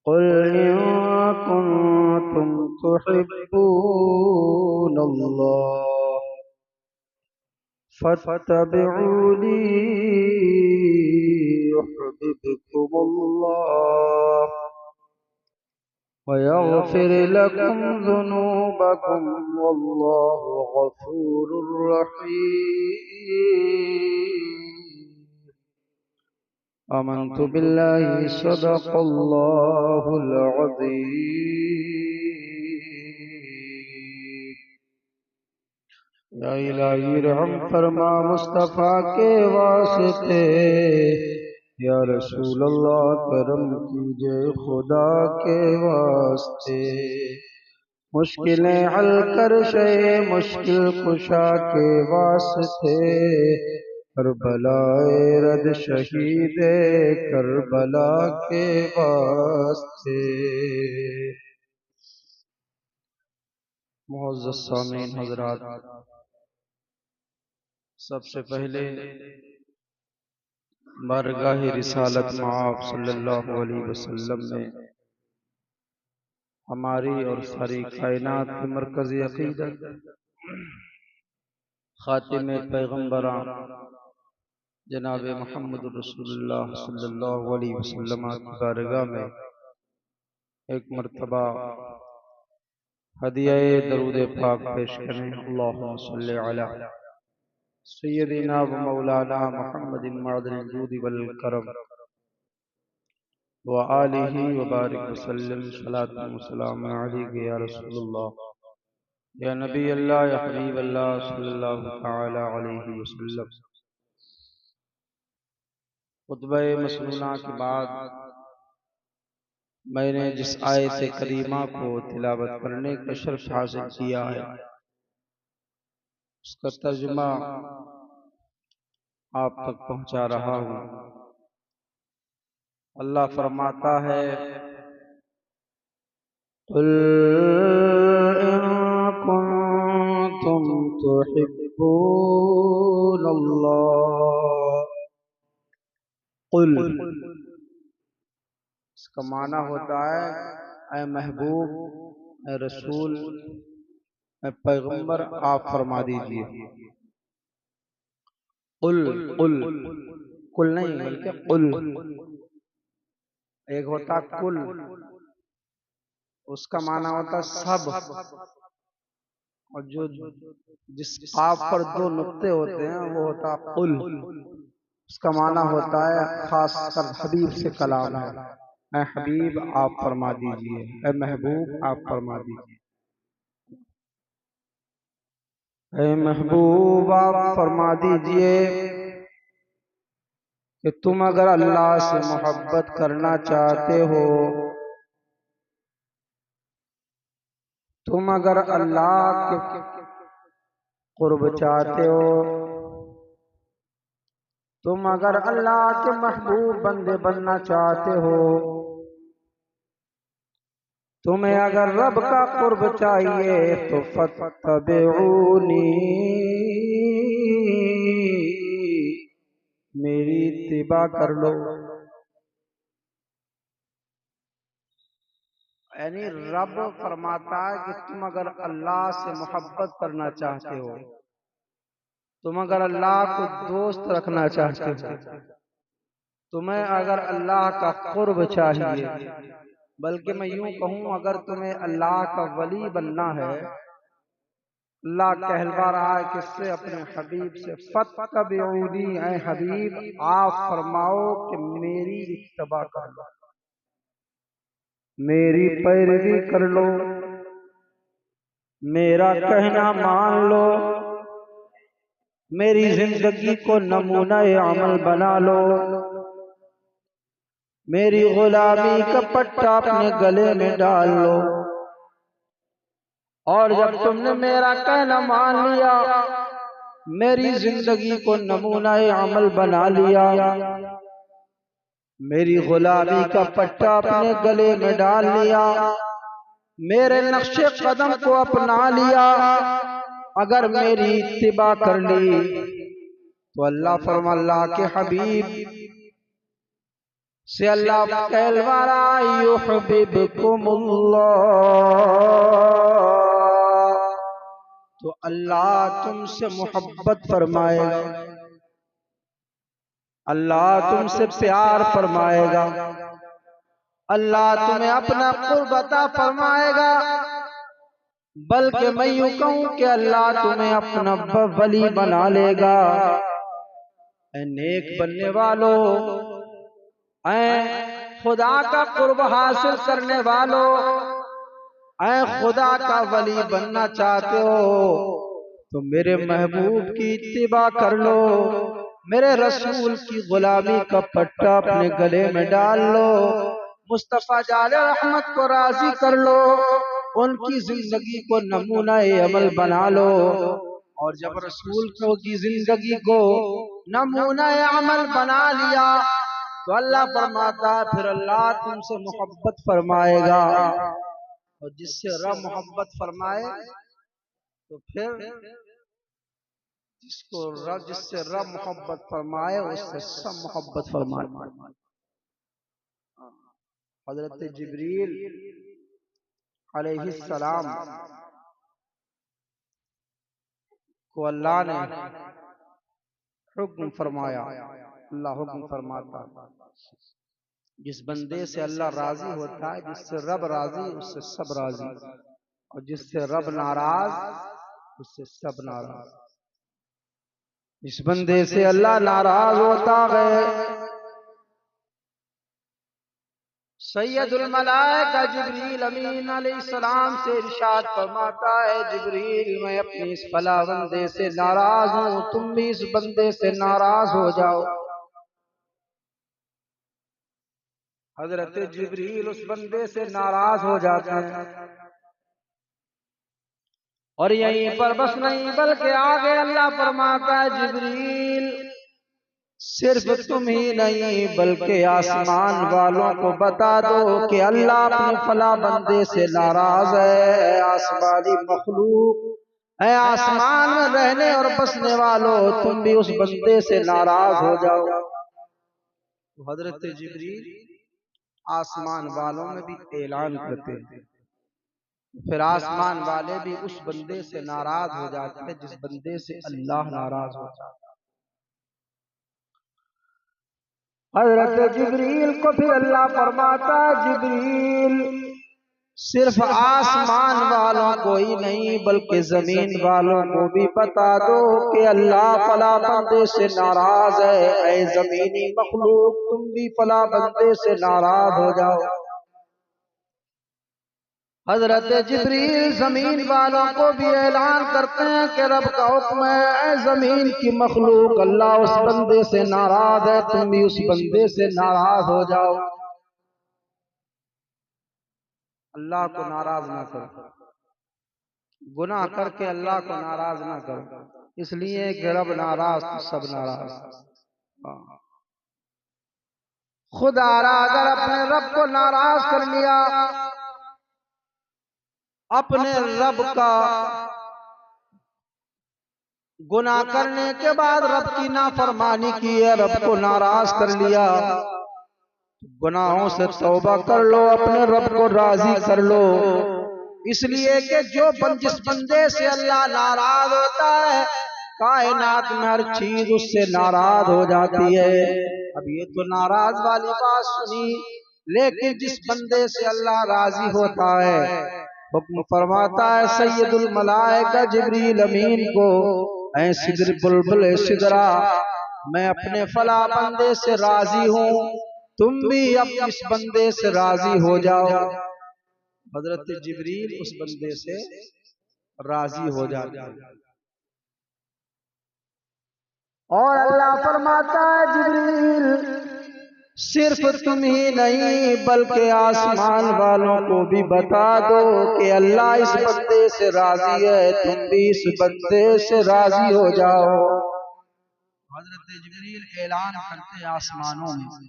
कुल इन कुंतुम तुहिब्बूनल्लाह फत्तबिऊनी युहब्बिबकुमुल्लाह वयग़फिर लकुम ज़ुनूबकुम वल्लाहु गफ़ूरुर रहीम। आमन्तु बिल्लाहि सदक़ल्लाहुल अज़ीम। या इलाही रहम फरमा मुस्तफ़ा के वास्ते, या रसूल अल्लाह करम कीजिए खुदा के वास्ते। मुश्किलें हल कर शे मुश्किल कुशा के वास्ते, करबलाए रद शहीद करबला के वास्ते। मुअज़्ज़ज़ सामीन हज़रात, सबसे पहले बारगाह रिसालत मआब सल्लल्लाहु अलैहि वसल्लम में हमारी और सारी कायनात की मरकज़ी अक़ीदत ख़ातिमे पैगम्बरां जनाब मुहम्मद रसूलुल्लाह सल्लल्लाहु अलैहि वसल्लम की बारगाह में एक मर्तबा हदिया दरूद पाक पेश करें। अल्लाहुम्मा सल्लि अला सय्यदिना व मौलाना मुहम्मदिन मअदिल जूदि वल करम व आलिहि व बारिक वसल्लम सलातन व सलाम अलैका या रसूलुल्लाह या नबी अल्लाह या हबीब अल्लाह सल्लल्लाहु तआला अलैहि वसल्लम। खुतबा मसनूना के बाद मैंने जिस आयत करीमा को तिलावत करने का शर्फ हासिल किया है, उसका तर्जुमा आप तक पहुंचा रहा हूं। अल्लाह फरमाता है, कुल इन कुंतुम तुहिब्बूनल्लाह। कुल इसका माना होता है ऐ महबूब, ऐ रसूल, ऐ पैगंबर, आप फरमा दीजिए। कुल कुल कुल नहीं बल्कि कुल। एक होता कुल, उसका माना होता सब, और जो जिस आप पर दो नुक्ते होते हैं वो होता कुल। उसका माना होता है खास कर हबीब से कलाम है। ऐ हबीब आप फरमा दीजिए, ऐ महबूब आप फरमा दीजिए। ऐ महबूब आप फरमा दीजिए कि तुम अगर अल्लाह से मोहब्बत करना चाहते हो, तुम अगर अल्लाह के कुर्ब चाहते हो, तुम अगर अल्लाह के महबूब बंदे बनना चाहते हो, तुम्हें अगर रब का कुर्ब चाहिए तो फत्तबिऊनी, मेरी इत्तिबा कर लो। यानी रब फरमाता है कि तुम अगर अल्लाह से मोहब्बत करना चाहते हो, तुम अगर अल्लाह को दोस्त रखना चाहते हो, तुम्हें अगर अल्लाह का कुर्ब चाहिए, बल्कि मैं यूं कहूं अगर तुम्हें अल्लाह का वली बनना है, अल्लाह कहलवा रहा है किससे? अपने हबीब से। फत्तबिऊनी, ऐ हबीब आप फरमाओ कि मेरी इत्तबा कर लो, मेरी पैरवी कर लो, मेरा कहना मान लो, मेरी जिंदगी को नमूना अमल बना लो, मेरी गुलामी का पट्टा अपने गले में डाल लो। और जब तुमने मेरा कहना मान लिया, मेरी जिंदगी को नमूना अमल बना लिया, मेरी गुलामी का पट्टा अपने गले में डाल लिया, मेरे नक्शे कदम को अपना लिया, अगर मेरी इत्तिबा कर ली, तो अल्लाह फरमा, अल्लाह के हबीब से अल्लाह कहलवारा युहिब्बुकुमुल्लाह, तो अल्लाह तुमसे मोहब्बत फरमाएगा, अल्लाह तुमसे प्यार फरमाएगा, अल्लाह तुम्हें अपना कुर्ब अता फरमाएगा। बल्कि मैं यूं कहूं कि अल्लाह तुम्हें अपना वली बना लेगा। ऐ नेक बनने वालों, ऐ खुदा का कुर्ब हासिल करने वालों, ऐ खुदा का वली बनना चाहते हो तो मेरे महबूब की इत्तिबा कर लो, मेरे रसूल की गुलामी का पट्टा अपने गले में डाल लो, मुस्तफा जाले रहमत को राजी कर लो, उनकी जिंदगी को नमूना अमल बना लो। और जब रसूल की जिंदगी को नमूना अमल बना लिया तो अल्लाह फरमाता है फिर अल्लाह तुमसे मोहब्बत फरमाएगा, और जिससे रब मोहब्बत फरमाए तो फिर जिससे रब मोहब्बत फरमाए उससे सब मोहब्बत फरमाए। हजरत जिब्रील अलैहिस्सलाम को अल्लाह ने हुक्म फरमाया, अल्लाह हुक्म फरमाता जिस बंदे से अल्लाह राजी होता है, जिससे रब राजी उससे सब राजी, और जिससे रब नाराज उससे सब नाराज। इस बंदे से अल्लाह नाराज होता है, सैयदुल मलाइका जिब्रील अमीन अलैहिस्सलाम से इरशाद फरमाता है, जिब्रील मैं अपने इस फला बंदे से नाराज हूं, तुम भी इस बंदे से नाराज हो जाओ। हजरत जिब्रील उस बंदे से नाराज हो जाते हैं, और यहीं पर बस नहीं बल्कि आगे अल्लाह फरमाता है, जिब्रील सिर्फ तुम ही नहीं बल्कि आसमान वालों को बता दो कि अल्लाह अपने फला बंदे से नाराज है। आसमानी मखलूक है, आसमान में रहने और बसने वालों, तुम भी उस बंदे से नाराज हो जाओ। तो हजरत जिब्रील आसमान वालों में भी ऐलान करते हैं, फिर आसमान वाले भी उस बंदे से नाराज हो जाते हैं जिस बंदे से अल्लाह नाराज हो जाता है। हजरत जिब्रील को फिर अल्लाह फरमाता, जिब्रील सिर्फ आसमान वालों को ही नहीं बल्कि जमीन वालों को भी बता दो कि अल्लाह फला बंदे से नाराज है। ऐ जमीनी मखलूक तुम भी फला बंदे से नाराज हो जाओ। हजरत जिब्रील जमीन वालों को भी ऐलान करते हैं कि रब का हुक्म है, जमीन की मखलूक अल्लाह उस बंदे से नाराज है, तुम भी उस बंदे से नाराज हो जाओ। अल्लाह को नाराज ना करो, गुनाह करके अल्लाह को नाराज ना करो, इसलिए कि रब नाराज तो सब नाराज। खुदा अगर अपने रब को नाराज कर लिया, अपने रब का गुनाह करने के बाद रब की नाफरमानी की है, रब को नाराज कर लिया, गुनाहों से तौबा कर लो, अपने रब को राजी कर लो। इसलिए कि जिस बंदे से अल्लाह नाराज होता है, कायनात में हर चीज उससे नाराज हो जाती है। अब ये तो नाराज वाली बात सुनी, लेकिन जिस बंदे से अल्लाह राजी होता है, हुक्म फरमाता है सैयदुल मलाइका जिब्रील अमीन को, ऐ सिदर बुलबुल सिदरा, मैं अपने फला बंदे से राजी हूँ, तुम भी अब इस बंदे से राजी हो जाओ। हजरत जिब्रील उस बंदे से राजी हो जाते हैं, और अल्लाह फरमाता है जिब्रील सिर्फ तुम ही नहीं बल्कि आसमान वालों को भी बता दो कि अल्लाह इस बंदे से राजी है, तुम भी इस बंदे से राजी हो जाओ। हजरत जिब्रील ऐलान करते आसमानों में,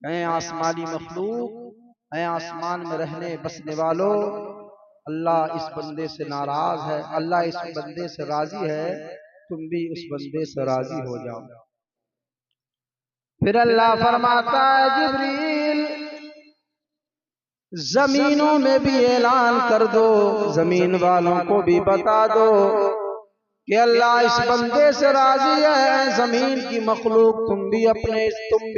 ऐ आसमानी मखलूक, ऐ आसमान में रहने बसने वालों, अल्लाह इस बंदे से नाराज है, अल्लाह इस बंदे से राजी है, तुम भी उस बंदे से राजी हो जाओ। फिर अल्लाह फरमाता है जिब्रील जमीनों में भी ऐलान कर दो, जमीन वालों को भी बता दो कि अल्लाह इस बंदे से राजी है। जमीन की मखलूक तुम भी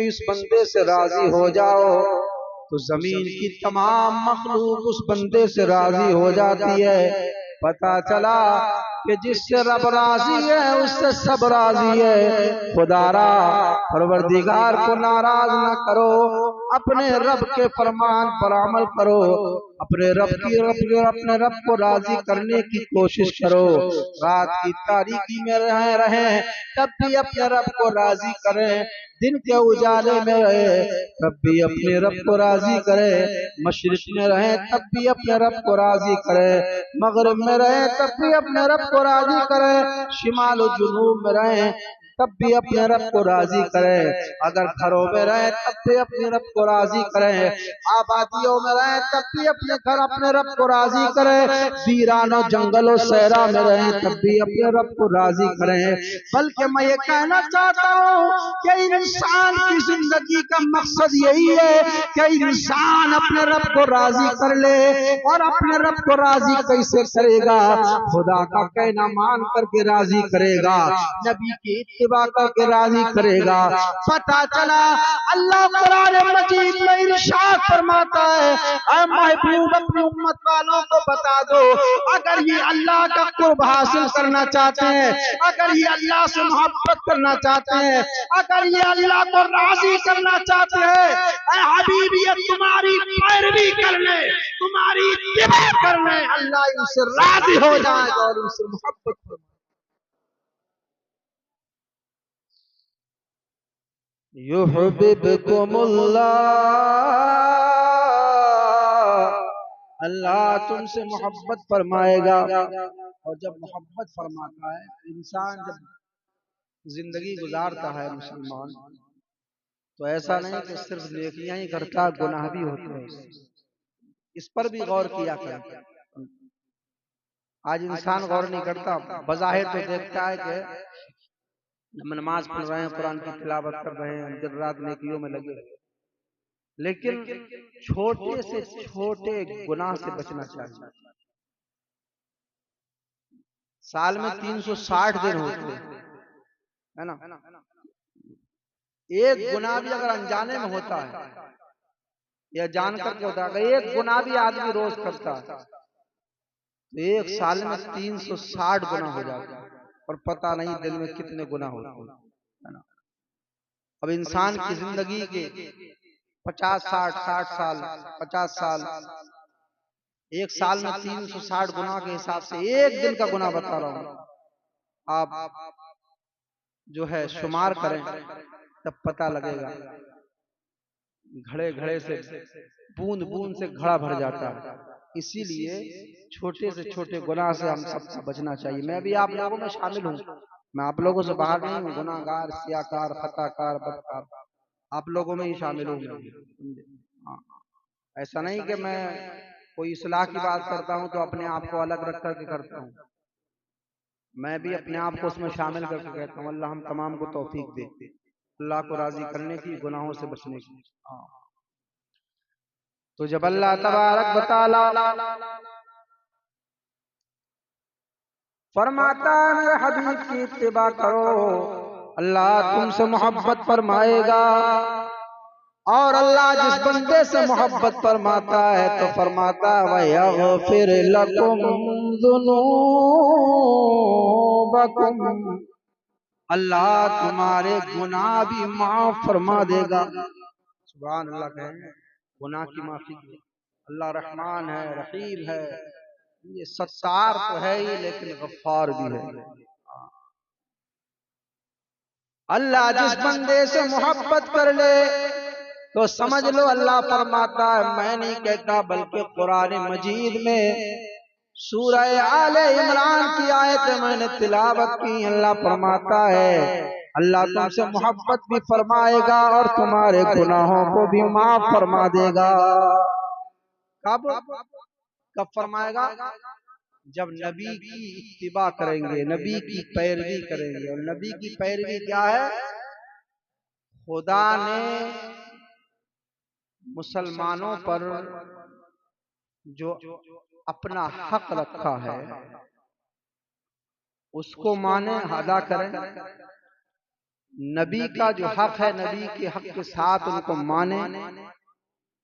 इस बंदे से राजी हो जाओ। तो जमीन की तमाम मखलूक उस बंदे से राजी हो जाती है। पता चला कि जिससे रब राजी है उससे सब राजी है। खुदारा परवरदिगार को नाराज न करो, अपने रब के फरमान पर अमल करो, अपने रब को राजी करने की कोशिश करो। रात की तारीकी में रहें तब भी अपने रब को राजी करें, दिन के उजाले में रहे तब भी अपने रब को राजी करे, मशरिक में रहे तब भी अपने रब को राजी करे, मगरिब में रहे तब भी अपने रब को राजी करे, शिमाल और जुनूब में रहे तब भी अपने रब को राजी करे। अगर घरों में रहे तब भी अपने रब को राजी करे, आबादियों में रहे तब भी अपने रब को राजी करे, वीरानों जंगलों सहरा में रहे तब भी अपने रब को राजी करे। बल्कि मैं ये कहना चाहता हूँ कि इंसान की जिंदगी का मकसद यही है कि इंसान अपने रब को राजी कर ले। और अपने रब को राजी कैसे करेगा? खुदा का कहना मान करके राजी करेगा, नबी की इत्तिबा करके राजी करेगा। पता चला अल्लाह कुरान मजीद में इरशाद फरमाता है, ऐ महबूब अपनी उम्मत वालों को बता दो, अगर ये अल्लाह का कुर्ब हासिल करना चाहते हैं, अगर ये अल्लाह से मोहब्बत करना चाहते हैं, अगर ये अल्लाह को राजी करना चाहते हैं, ऐ हबीबियत तुम्हारी पैरवी करने, तुम्हारी इत्तिबा करने अल्लाह इनसे राजी हो जाएगा और इनसे मोहब्बत करेगा। युहिब्बुकुमुल्लाह, अल्लाह तुमसे मोहब्बत फरमाएगा। और जब मोहब्बत फरमाता है, इंसान जब जिंदगी गुजारता है मुसलमान, तो ऐसा नहीं कि सिर्फ नेकियां ही करता, गुनाह भी होते हैं। इस पर भी गौर किया करें। आज इंसान गौर नहीं करता, बज़ाहिर तो देखता है कि हम नमाज पढ़ रहे हैं, कुरान की तिलावत कर रहे हैं, दिन रात नेकियों में लगे, लेकिन छोटे से छोटे गुनाह से बचना चाहिए। साल में 360 दिन होते है ना, एक गुनाह भी अगर अनजाने में होता है या जानकर के होता है, एक गुनाह भी आदमी रोज करता है तो एक साल में 360 गुना हो जाता है, और पता नहीं दिल में कितने गुना होते हैं ना। अब इंसान की जिंदगी के 50-60 साल 50 साल, एक साल में 360 गुना के हिसाब से एक दिन का गुना बता रहा हूं, आप जो है शुमार करें तब पता लगेगा। घड़े घड़े से, बूंद बूंद से घड़ा भर जाता है। इसीलिए छोटे से छोटे गुनाह से हम सबको बचना चाहिए। मैं भी आप लोगों में शामिल हूँ, मैं आप लोगों से बाहर नहीं हूँ। गुनाहगार, सियाकार, खताकार, बदकार आप लोगों में ही शामिल हूँ। हाँ, ऐसा नहीं कि मैं कोई इस्लाह की बात करता हूँ तो अपने आप को अलग रख करके करता हूँ। मैं भी अपने आप को उसमें शामिल करके कहता हूँ अल्लाह हम तमाम को तौफीक दे, अल्लाह को राजी करने की, गुनाहों से बचने की। तो जब अल्लाह तबारक व तआला फरमाता है मेरे हबीब की इत्तिबा करो, अल्लाह तुमसे मोहब्बत फरमाएगा। और अल्लाह जिस बंदे से मोहब्बत फरमाता है तो फरमाता है वयग़फ़िर लकुम ज़ुनूबकुम, अल्लाह तुम्हारे गुनाह भी माफ फरमा देगा। सुभान अल्लाह, कहें गुनाह की माफी की। अल्लाह रहमान है, रहीम है, ये सत्तार तो है ही लेकिन गफ्फार भी है। अल्लाह जिस बंदे से मोहब्बत कर ले तो समझ लो अल्लाह फरमाता है, मैं नहीं कहता बल्कि कुरान मजीद में सूरह आले इमरान की आयत मैंने तिलावत की। अल्लाह फरमाता है अल्लाह तुमसे मोहब्बत भी फरमाएगा और तुम्हारे गुनाहों को भी माफ फरमा देगा। कब फरमाएगा? जब नबी की इत्तिबा करेंगे, नबी की पैरवी करेंगे। और नबी की पैरवी क्या है? खुदा ने मुसलमानों पर जो अपना हक रखा है उसको माने, अदा करें। नबी का जो हक है, नबी के हक के साथ उनको माने,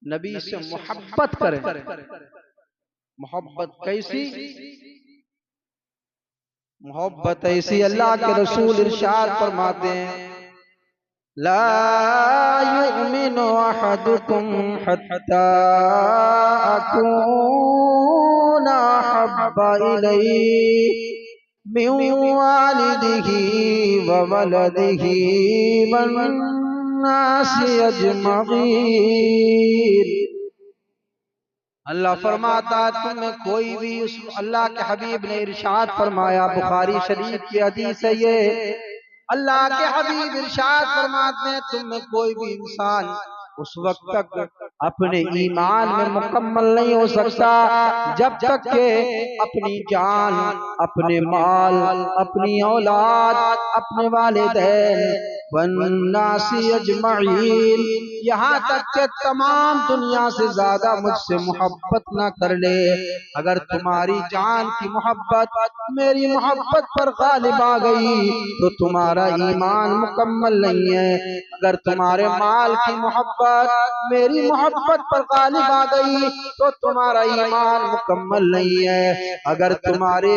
नबी से मोहब्बत करें। मोहब्बत कैसी? मोहब्बत ऐसी, अल्लाह के रसूल इरशाद फरमाते हैं, ला युमिनु अहदुकुम हत्ता अकूना हब्बा इलैहि मिन वालिदिही व वलदिही वन्नासि अजमईन। अल्लाह फरमाता है, तुम्हें कोई भी, उस अल्लाह के हबीब ने इरशाद फरमाया, बुखारी शरीफ की हदीस है ये, अल्लाह के हबीब इरशाद फरमाते हैं, तुम्हें कोई भी इंसान उस वक्त तक अपने ईमान में मुकम्मल नहीं हो सकता जब तक के अपनी जान, अपने माल, अपनी औलाद, अपने वालिदैन वन्नासी अजमईन, यहाँ तक के तमाम दुनिया से ज्यादा मुझसे मोहब्बत ना कर ले। अगर तुम्हारी जान की मोहब्बत मेरी मोहब्बत पर गालिब आ गई तो तुम्हारा ईमान मुकम्मल नहीं है। अगर तुम्हारे माल की मोहब्बत मेरी मोहब्बत पर गालिब आ गई तो तुम्हारा ईमान मुकम्मल नहीं है। अगर तुम्हारे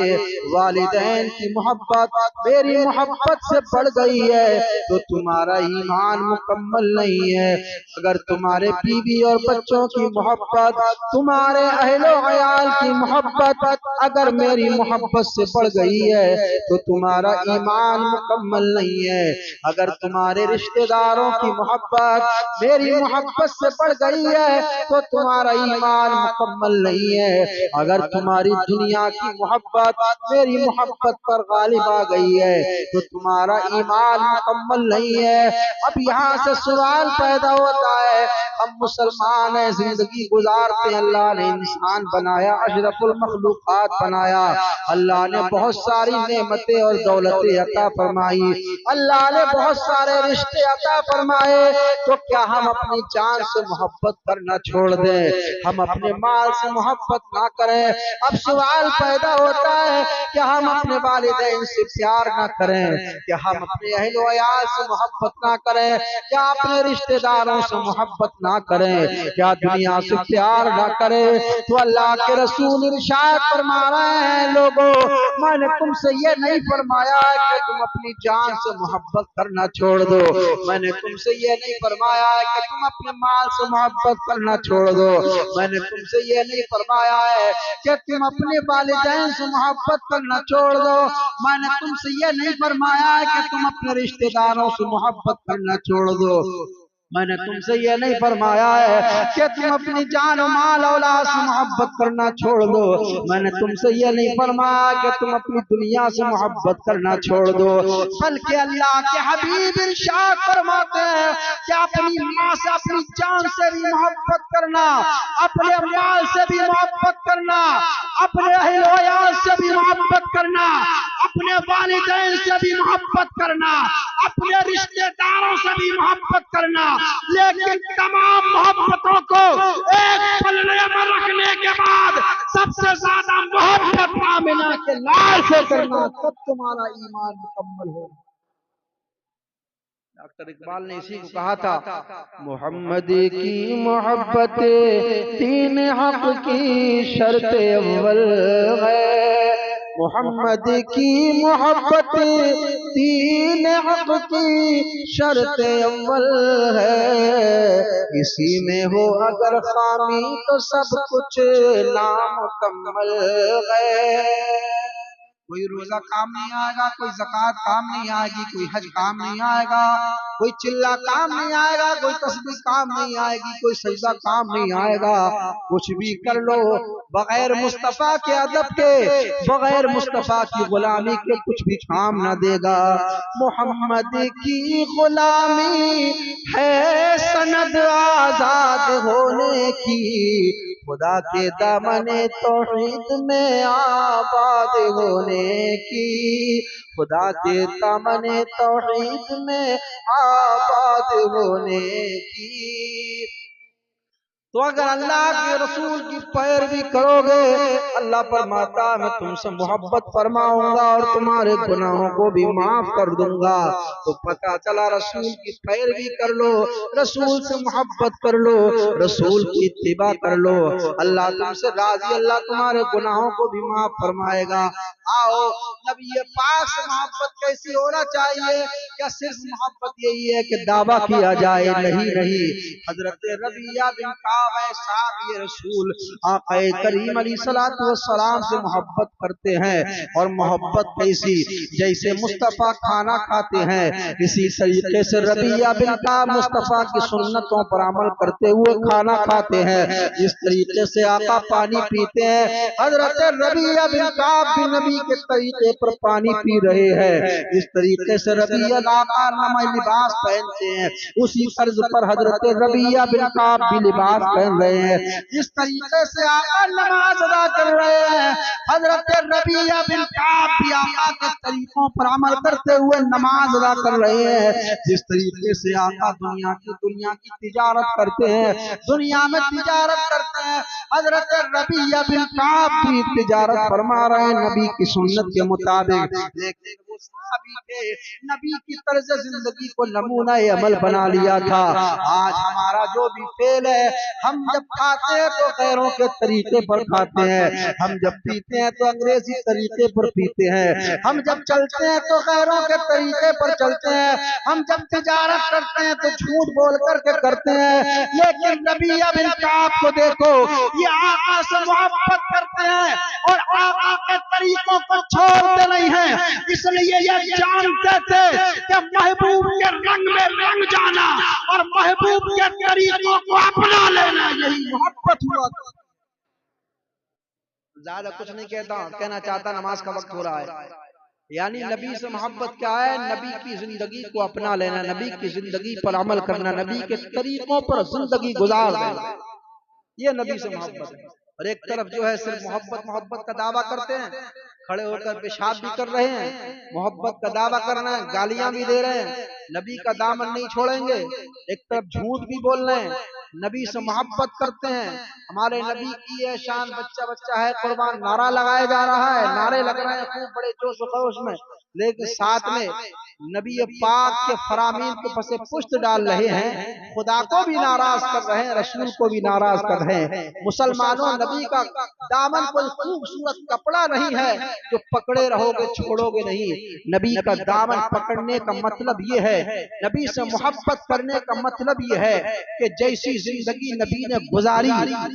वालिदैन की मोहब्बत मेरी मोहब्बत से बढ़ गई है तो तुम्हारा ईमान मुकम्मल नहीं है। अगर तुम्हारे बीवी और बच्चों की मोहब्बत, तुम्हारे अहलो अयाल की मोहब्बत अगर मेरी मोहब्बत से बढ़ गई है तो तुम्हारा ईमान मुकम्मल नहीं है। अगर तुम्हारे रिश्तेदारों की मोहब्बत मेरी मोहब्बत से बढ़ गई है तो तुम्हारा ईमान मुकम्मल नहीं है। अगर तुम्हारी दुनिया की मोहब्बत मेरी मोहब्बत पर गालिब आ गई है तो तुम्हारा ईमान मुकम्मल नहीं है। अब यहाँ से सवाल पैदा होता है, हम मुसलमान हैं, जिंदगी गुजारते हैं, अल्लाह ने इंसान बनाया, अशरफुल मखलूकात बनाया, अल्लाह ने बहुत सारी नेमतें और दौलतें अता फरमाई, अल्लाह ने बहुत सारे रिश्ते अता फरमाए, तो क्या हम अपनी जान से मोहब्बत करना छोड़ दें? हम अपने माल से मोहब्बत ना करें? अब सवाल पैदा होता है, क्या हम अपने वालिदैन से प्यार ना करें? क्या हम अपने अहलो अयाल से मोहब्बत ना करें? क्या अपने रिश्तेदारों से मोहब्बत ना करें? क्या दुनिया से प्यार ना करें? तो अल्लाह के रसूल इरशाद फरमा रहे हैं, लोगों, मैंने तुमसे ये नहीं फरमाया कि तुम अपनी जान से मोहब्बत करना छोड़ दो, मैंने तुमसे ये नहीं फरमाया है कि तुम अपने माल से मोहब्बत करना छोड़ दो, मैंने तुमसे ये नहीं फरमाया है कि तुम अपने वालिदैन से मोहब्बत करना छोड़ दो, मैंने तुमसे ये नहीं फरमाया है कि तुम अपने रिश्तेदारों से मोहब्बत करना छोड़ दो, मैंने तुमसे ये नहीं फरमाया है कि तुम अपनी जान और माल औलाद से मोहब्बत करना छोड़ दो, मैंने तुमसे ये नहीं फरमाया कि तुम अपनी दुनिया से मोहब्बत करना छोड़ दो, बल्कि अल्लाह के हबीब इरशाद फरमाते हैं कि अपनी माँ से, अपनी जान से भी मोहब्बत करना, अपने माल से भी मोहब्बत करना, अपने अहलो अयाल से भी मोहब्बत करना, अपने वालिदैन से भी मोहब्बत करना, अपने रिश्तेदारों से भी मोहब्बत करना, लेकिन तमाम मोहब्बतों को एक पलड़े में रखने के बाद सबसे ज्यादा मोहब्बत आमिना के लाल से करना, तब तुम्हारा ईमान मुकम्मल हो। डॉक्टर इकबाल ने इसी को कहा था, मोहम्मद की मोहब्बत तीन हक की शर्त अव्वल है, मोहम्मद की मोहब्बत तीन हक की शर्त अव्वल है, इसी में हो अगर खामी तो सब कुछ नामुकम्मल है। कोई रोजा काम नहीं आएगा, कोई ज़कात काम नहीं आएगी, कोई हज काम नहीं आएगा, कोई चिल्ला काम नहीं आएगा, कोई तस्बीह काम नहीं आएगी, कोई सजदा काम नहीं आएगा, कुछ भी कर लो बगैर मुस्तफा के अदब के, बगैर मुस्तफा की गुलामी के कुछ भी काम ना देगा। मोहम्मद की गुलामी है सनद आजाद होने की, खुदा के दामने तौहीद में आबाद होने की, खुदा के दामने तौहीद में आबाद होने की। तो अगर अल्लाह के रसूल की पैरवी करोगे, अल्लाह फरमाता मैं तुमसे मोहब्बत फरमाऊंगा और तुम्हारे गुनाहों को भी माफ कर दूंगा। तो पता चला रसूल की पैरवी कर लो, रसूल से मोहब्बत कर लो, रसूल की इत्तिबा कर लो, अल्लाह तुमसे राजी, अल्लाह तुम्हारे गुनाहों को भी माफ फरमाएगा। आओ नबी पाक से मोहब्बत कैसी होना चाहिए? क्या सिर्फ मोहब्बत यही है कि दावा किया जाए? नहीं नहीं, हजरत रबिया बिन काब साहब रसूल आका करीम अलैहिस्सलातु वस्सलाम से मोहब्बत करते हैं। और मोहब्बत कैसी? जैसे मुस्तफा खाना खाते हैं, इसी तरीके से रबिया बिन काब मुस्तफा की सुन्नतों पर अमल करते हुए खाना खाते हैं। इस तरीके से आका पानी पीते हैं, हजरत रबिया बिन काब भी नबी के तरीके पर पानी पी रहे हैं। इस तरीके से रबिया आका नमाज लिबास पहनते हैं, उसी तर्ज पर हजरत रबिया बिन काब भी लिबास पहन रहे हैं। इस तरीके से आका नमाज अदा कर रहे हैं, हजरत रबिया बिन काब भी आका के तरीकों पर अमल करते हुए नमाज अदा कर रहे हैं। जिस तरीके से आका दुनिया की तिजारत करते हैं, दुनिया में तिजारत करते हैं, हजरत रबिया बिन काब भी तिजारत फरमा रहे हैं नबी की सुन्नत के मुताबिक। लेकिन वो सहाबी थे, नबी की तर्ज जिंदगी को नमूना अमल बना लिया था। आज हमारा जो भी फेल है, हम जब खाते हैं तो गैरों के तरीके पर खाते हैं, हम जब पीते हैं तो अंग्रेजी तरीके पर पीते हैं, हम जब चलते हैं तो गैरों के तरीके पर चलते हैं, हम जब तिजारत करते हैं तो झूठ बोल करके करते हैं। लेकिन रबिया बिन काब को देखो, ये आका से मोहब्बत करते हैं और आका के तरीकों को छोड़ते नहीं हैं। इसलिए ये जानते थे कि महबूब के रंग में रंग जाना और महबूब के तरीकों को अपना लेना, यही मोहब्बत हुआ। ज्यादा कुछ नहीं कहना चाहता, नमाज का वक्त हो रहा है। यानी नबी से मोहब्बत क्या है? नबी की जिंदगी को अपना लेना, नबी की जिंदगी पर अमल करना, नबी के तरीकों पर जिंदगी गुजार देना, ये नबी से मोहब्बत है। और एक तरफ जो है सिर्फ मोहब्बत का दावा करते हैं, खड़े होकर पेशाब भी कर रहे हैं, मोहब्बत का दावा करना है, गालियां भी दे रहे हैं, नबी का दामन नहीं छोड़ेंगे। एक तरफ झूठ भी बोल रहे हैं, नबी से मोहब्बत करते हैं, हमारे नबी की ये शान, बच्चा बच्चा है कुर्बान, नारा लगाया जा रहा है, नारे लग रहे हैं खूब बड़े जोश व खरोश में, लेकिन साथ में नबी पाक के फरामीन के पसे पुष्ट डाल रहे हैं, खुदा को भी नाराज कर रहे हैं, रसूल को भी नाराज कर रहे हैं। मुसलमानों, नबी का दामन कोई खूबसूरत कपड़ा नहीं है जो पकड़े रहोगे छोड़ोगे नहीं। नबी का दामन पकड़ने का मतलब ये है, नबी से मोहब्बत करने का मतलब ये है कि जैसी जिंदगी नबी ने गुजारी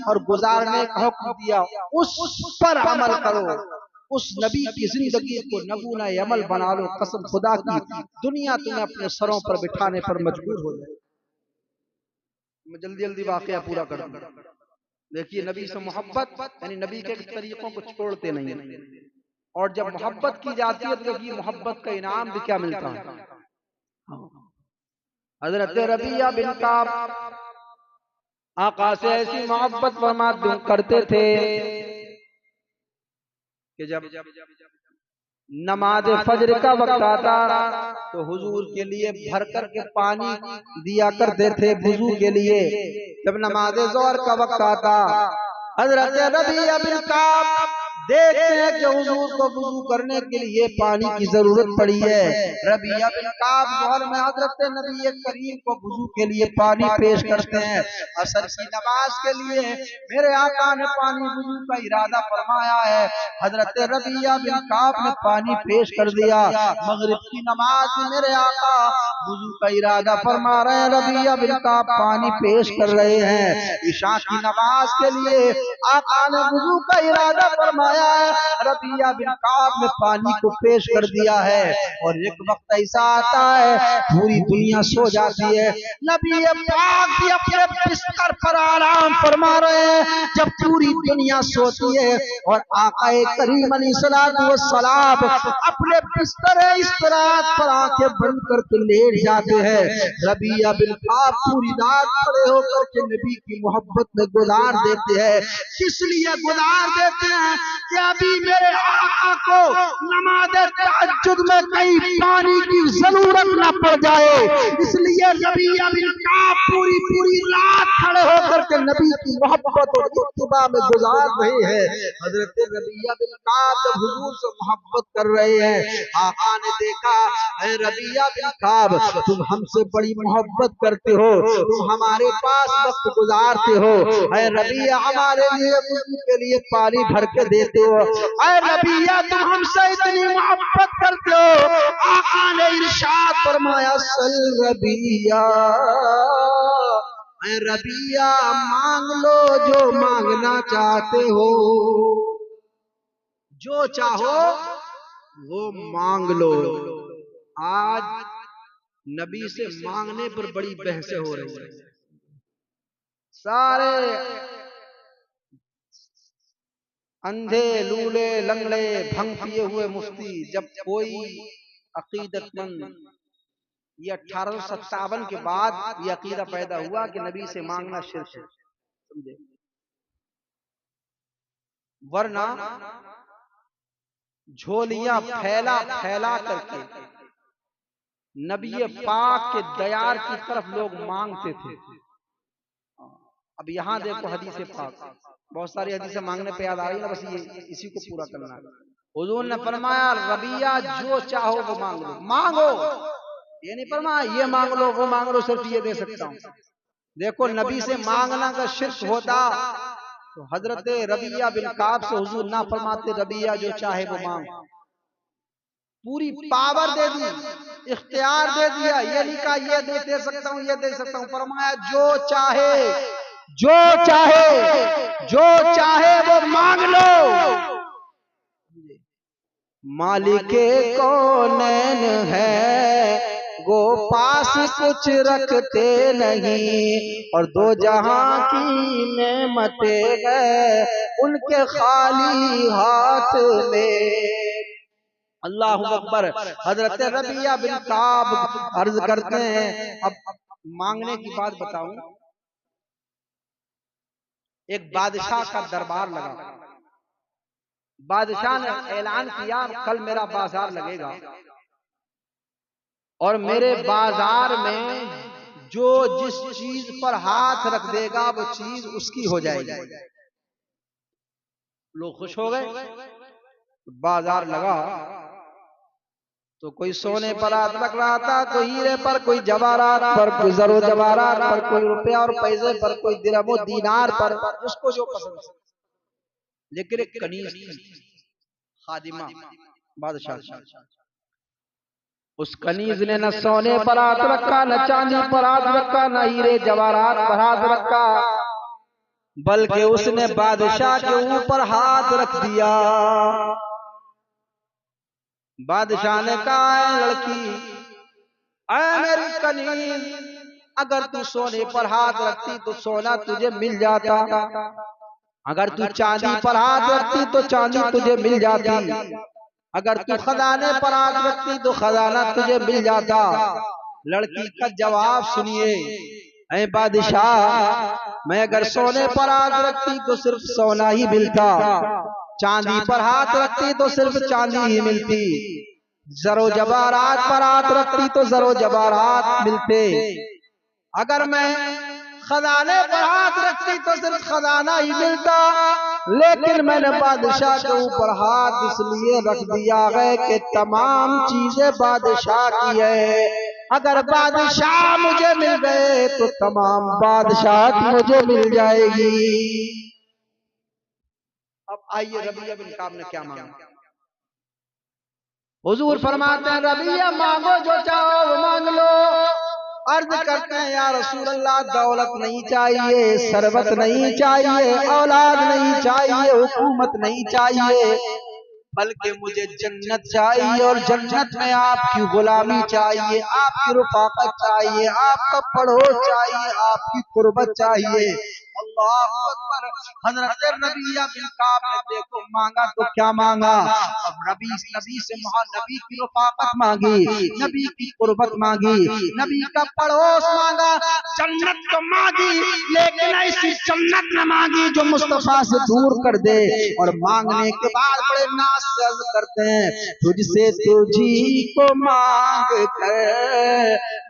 और गुजारने का हुक्म दिया उस पर अमल करो, उस नबी की जिंदगी को नमूना अमल बना लो। कसम खुदा की, दुनिया तुम्हें अपने सरों पर बिठाने पर मजबूर हो जाए। मैं जल्दी जल्दी वाकया पूरा कर दूं। देखिए, नबी से मोहब्बत यानी नबी के तरीकों को छोड़ते नहीं, और जब मोहब्बत की जाती है तो ये मोहब्बत का इनाम भी क्या मिलता है। हजरत रबिया बिन काब आका से ऐसी मोहब्बत फरमा करते थे कि जब नमाज फजर का वक्त आता तो हुजूर के लिए भर कर के पानी दिया करते थे वुजू के लिए। जब नमाज ज़ोहर का वक्त आता, हजरत रबिया बिन काब देखते हैं कि हुजूर को वुजू करने के लिए पानी की जरूरत पड़ी है। रबिया बिन काब ज़ोहर में हजरत नबी करीम को वुजू के लिए पानी पेश करते हैं। असर की नमाज के लिए मेरे आका ने पानी वुजू का इरादा फरमाया है, हजरत रबिया बिन काब ने पानी पेश कर दिया। मगरिब की नमाज में मेरे आका वुजू का इरादा फरमा रहे हैं, रबिया बिन काब पानी पेश कर रहे हैं। इशा की नमाज के लिए आका ने वुजू का इरादा फरमाया है, रबिया बिन काब ने पानी को पेश कर दिया है। और एक वक्त ऐसा आता है पूरी दुनिया सो जाती है, नबी पाक भी अपने बिस्तर पर आराम फरमा रहे हैं। जब पूरी दुनिया सोती है और आका करीम अलैहिस्सलातु वस्सलाम अपने बिस्तर इस रात पर आंखें बंद करके लेट जाते हैं। रबिया बिन काब पूरी रात खड़े होकर के नबी की मोहब्बत में गुजार देते हैं। किस लिए गुजार देते हैं कि अभी मेरे आका को नमाज तहज्जुद में कहीं पानी की जरूरत न पड़ जाए, इसलिए रबिया बिन काब पूरी पूरी रात खड़े होकर के नबी की मोहब्बत और इत्तिबा में गुजार रहे हैं। हजरत रबिया बिन काब जब हुजूर से मोहब्बत कर रहे हैं, आका ने देखा, ऐ रबिया बिन काब, तुम हमसे बड़ी मोहब्बत करते हो, तुम हमारे पास वक्त गुजारते हो, ऐ रबिया हमारे लिए वुज़ू के लिए पानी भर के देते हो, ऐ रबिया तुम हमसे इतनी मोहब्बत करते हो। आका ने इरशाद फरमाया, सल रबिया, ऐ रबिया मांग लो जो मांगना चाहते हो, जो चाहो वो मांग लो। आज नबी से मांगने पर बड़ी बहसें हो रही है। सारे अंधे लूले लंगड़े भंग पिए हुए मुफ्ती, जब कोई अकीदतमंद, ये 1857 के बाद ये अकीदा पैदा हुआ कि नबी से मांगना शिर्क है, समझे, वरना झोलियां फैला फैला करके नबी पाक के दयार की तरफ लोग मांगते थे। अब यहां देखो हदीस पाक, बहुत सारी हदीसें मांगने पे याद आ रही है ना, बस ये इसी को पूरा करना है। हुजूर ने फरमाया, रबिया जो चाहो वो मांग लो, मांगो, ये नहीं फरमाया ये मांग लो वो मांग लो, सिर्फ ये दे सकता हूं। देखो नबी से मांगना का शिर्क होता तो हजरत रबिया बिन काब से हुजूर ना फरमाते, रबिया जो चाहे वो मांग, पूरी पावर दे दी, इख्तियार दे दिया, ये नहीं कहा ये दे सकता हूं ये दे सकता हूं, फरमाया जो चाहे जो चाहे जो चाहे वो मांग लो। मालिके कौनैन है वो पास कुछ रखते नहीं, और दो जहां की नेमतें हैं उनके खाली हाथ में। अल्लाहु अकबर। हजरत रबिया बिन काब अर्ज करते हैं, अब मांगने की बात बताऊं, एक बादशाह का दरबार लगा, बादशाह ने ऐलान किया कल मेरा बाजार लगेगा और मेरे बाजार में जो जिस चीज पर हाथ रख देगा वो चीज उसकी हो जाएगी। लोग खुश हो गए। बाजार लगा तो कोई सोने पर हाथ रख रहा था, कोई हीरे पर, कोई जवाहरात पर, कोई जरो जवाहरात पर, कोई रुपया और पैसे पर, कोई दिरहम दीनार पर, उसको जो पसंद। लेकिन एक कनीज थी, खादिमा बादशाह, उस कनीज ने न सोने पर हाथ रखा, न चांदी पर हाथ रखा, न हीरे जवाहरात पर हाथ रखा, बल्कि उसने बादशाह के ऊपर हाथ रख दिया। बादशाह ने कहा, है लड़की, ऐ मेरी कनीज, अगर तू सोने पर हाथ रखती तो सोना तुझे मिल जाता, अगर तू चांदी पर हाथ रखती तो चांदी तुझे मिल जाती, अगर तू खजाने पर हाथ रखती तो खजाना तुझे मिल जाता। लड़की का जवाब सुनिए, ऐ बादशाह, मैं अगर सोने पर हाथ रखती तो सिर्फ सोना ही मिलता, चांदी पर हाथ रखती तो सिर्फ चांदी ही मिलती, जरो जवाहरात पर हाथ रखती तो जरो जवाहरात मिलते, अगर मैं खजाने पर हाथ रखती तो सिर्फ खजाना ही मिलता। लेकिन मैंने बादशाह के ऊपर हाथ इसलिए रख दिया है कि तमाम चीजें बादशाह की है, अगर बादशाह मुझे मिल गए तो तमाम बादशाह मुझे मिल जाएगी। अब आइए रबिया बिन काब ने क्या मांगा। हुजूर फरमाते हैं, रबिया मांगो जो चाहो वो मांग लो। अर्ज करते हैं, या रसूल अल्लाह, दौलत नहीं चाहिए, सरबत नहीं चाहिए, औलाद नहीं चाहिए, हुकूमत नहीं चाहिए, बल्कि मुझे जन्नत चाहिए, और जन्नत में आपकी गुलामी चाहिए, आपकी रुफाकत चाहिए, आपका पड़ोस चाहिए, आपकी कुर्बत चाहिए। अल्लाहु अकबर। हजरत रबिया बिन काब ने देखो मांगा तो क्या मांगा, अब नबी से नबी की रफाकत मांगी, नबी की कुर्बत मांगी, नबी का पड़ोस मांगा, जन्नत तो मांगी लेकिन ऐसी जन्नत न मांगी जो मुस्तफा से दूर कर दे। और मांगने के बाद बड़े नाज से अर्ज करते हैं, तुझसे तुझी को मांग कर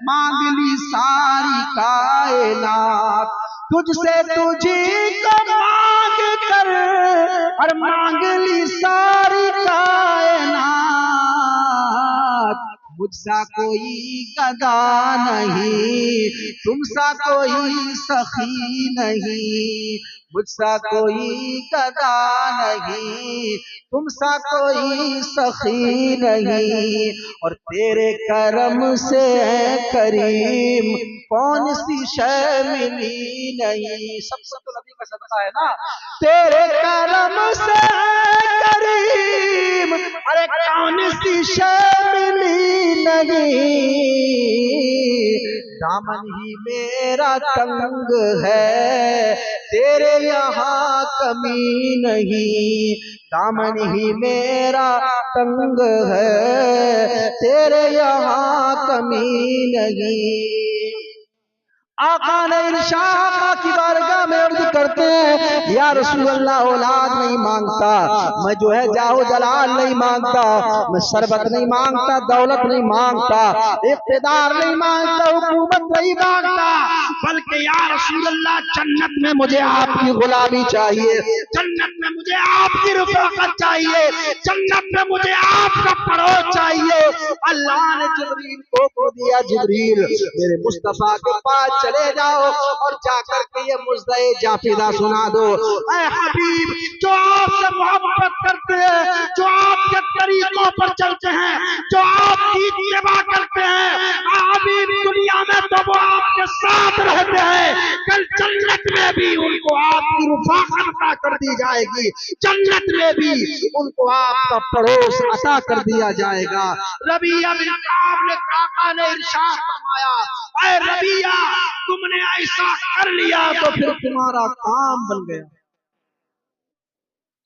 मांग ली सारी कायनात, तुझसे तुझी को मांग कर और मांग ली सारी कायनात। मुझसा कोई गदा नहीं, तुमसा कोई सखी नहीं, मुझसा कोई गदा नहीं, तुमसा कोई सखी नहीं। और तेरे करम से करीम कौन सी शय मिली नहीं। सबसे तो नबी का सदका है ना। तेरे करम से करीम अरे कौन सी शय मिली नहीं। दामन ही मेरा तंग है, तेरे यहाँ कमी नहीं, दामन ही मेरा तंग है, तेरे यहाँ कमी नहीं। आका ने इरशाद की बारगाह में अर्ज करते हैं, या रसूल अल्लाह औलाद नहीं मांगता, मैं जो है जाहो जलाल नहीं मांगता, मैं शरबत नहीं मांगता, दौलत नहीं मांगता, इख्तिदार नहीं मांगता, हुकूमत नहीं मांगता, बल्कि या रसूल अल्लाह जन्नत में मुझे आपकी गुलामी चाहिए, जन्नत में मुझे आपकी रफ़ाकत चाहिए, जन्नत में मुझे आपका पड़ोस चाहिए। अल्लाह ने जिब्रील को दिया, जिब्रील मेरे मुस्तफा के पास चले जाओ और जाकर के ये मुज़्ज़े जाफिदा सुना दो। ऐ हबीब, जो आपसे मोहब्बत करते हैं, जो आपके तरीकों पर चलते हैं, जो आपकी इत्तिबा करते हैं, हबीब दुनिया में तो वो आपके साथ रहते हैं, कल जन्नत में भी उनको आपकी रफ़ाकत अता कर दी जाएगी, जन्नत में भी उनको आपका पड़ोस अता कर दिया जाएगा। रबिया बिन काब ने आका ने इरशाद फरमाया, ऐ रबिया तुमने ऐसा कर लिया तो फिर तुम्हारा काम बन गया।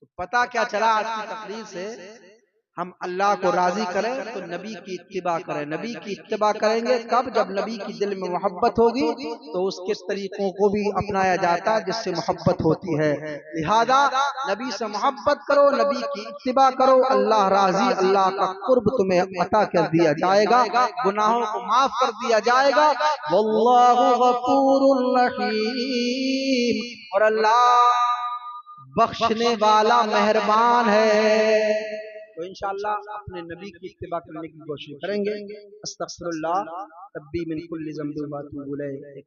तो पता क्या चला आज की तकरीर से, हम अल्लाह को राजी करें तो नबी की इत्तिबा करें। नबी की इत्तिबा करेंगे कब? जब नबी की दिल में मोहब्बत होगी तो उसके तरीकों को भी अपनाया जाता है जिससे मोहब्बत होती है। लिहाजा नबी से मोहब्बत करो, नबी की इत्तिबा करो, अल्लाह राजी, अल्लाह का कुर्ब तुम्हें अता कर दिया जाएगा, गुनाहों को माफ कर दिया जाएगा। वल्लाहु गफूरुर रहीम, और अल्लाह बख्शने वाला मेहरबान है। तो इंशाअल्लाह अपने नबी की इत्तिबा करने की कोशिश करेंगे। अस्तगफिरुल्लाह रब्बी मिन कुल्ली ज़ंबिन व अतूबु इलैह।